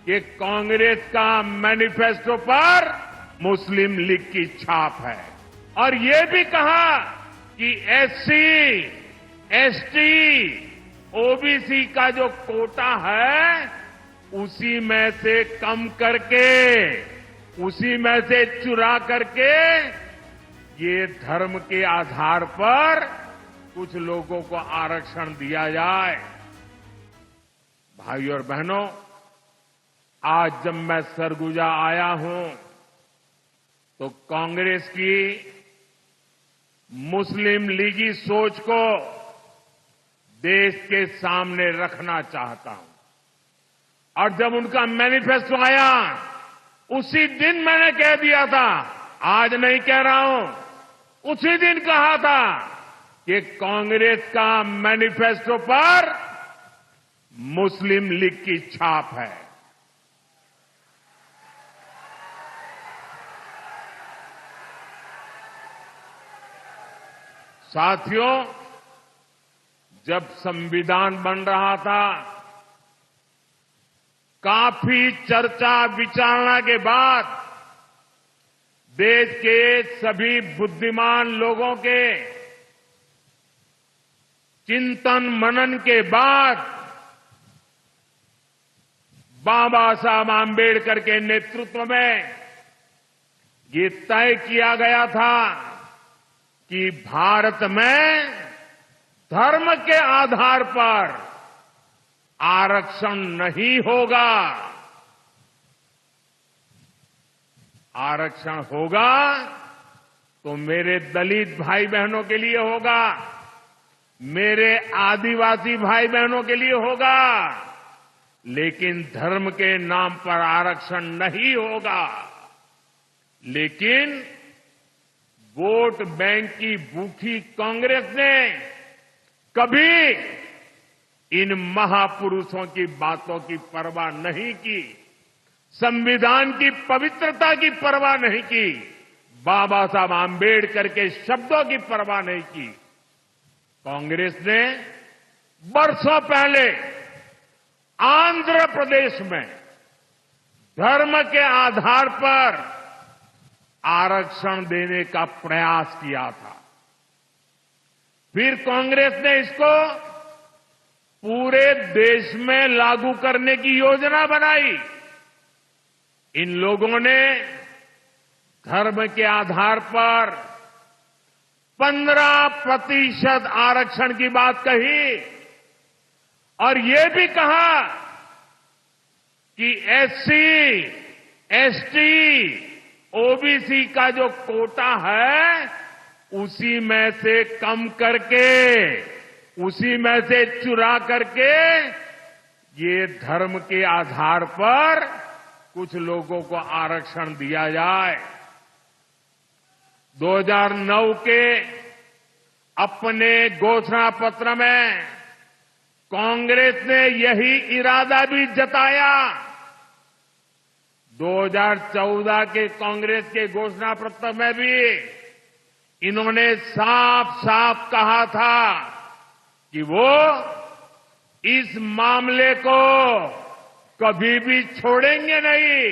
कि कांग्रेस का मैनिफेस्टो पर मुस्लिम लीग की छाप है और ये भी कहा कि एससी, एसटी, ओबीसी का जो कोटा है उसी में से कम करके, उसी में से चुरा करके ये धर्म के आधार पर कुछ लोगों को आरक्षण दिया जाए। भाइयों और बहनों, आज जब मैं सरगुजा आया हूं तो कांग्रेस की मुस्लिम लीगी सोच को देश के सामने रखना चाहता हूं और जब उनका मैनिफेस्टो आया उसी दिन मैंने कह दिया था, आज नहीं कह रहा हूं, उसी दिन कहा था कि कांग्रेस का मैनिफेस्टो पर मुस्लिम लीग की छाप है। साथियों, जब संविधान बन रहा था काफी चर्चा विचारणा के बाद देश के सभी बुद्धिमान लोगों के चिंतन मनन के बाद बाबा साहब आंबेडकर के नेतृत्व में ये तय किया गया था कि भारत में धर्म के आधार पर आरक्षण नहीं होगा। आरक्षण होगा तो मेरे दलित भाई बहनों के लिए होगा, मेरे आदिवासी भाई बहनों के लिए होगा, लेकिन धर्म के नाम पर आरक्षण नहीं होगा। लेकिन वोट बैंक की भूखी कांग्रेस ने कभी इन महापुरुषों की बातों की परवाह नहीं की, संविधान की पवित्रता की परवाह नहीं की, बाबा साहब आंबेडकर के शब्दों की परवाह नहीं की। कांग्रेस ने वर्षों पहले आंध्र प्रदेश में धर्म के आधार पर आरक्षण देने का प्रयास किया था। फिर कांग्रेस ने इसको पूरे देश में लागू करने की योजना बनाई। इन लोगों ने धर्म के आधार पर 15% आरक्षण की बात कही और ये भी कहा कि एससी, एसटी, ओबीसी का जो कोटा है उसी में से कम करके, उसी में से चुरा करके ये धर्म के आधार पर कुछ लोगों को आरक्षण दिया जाए। 2009 के अपने घोषणा पत्र में कांग्रेस ने यही इरादा भी जताया। 2014 के कांग्रेस के घोषणा पत्र में भी इन्होंने साफ साफ कहा था कि वो इस मामले को कभी भी छोड़ेंगे नहीं।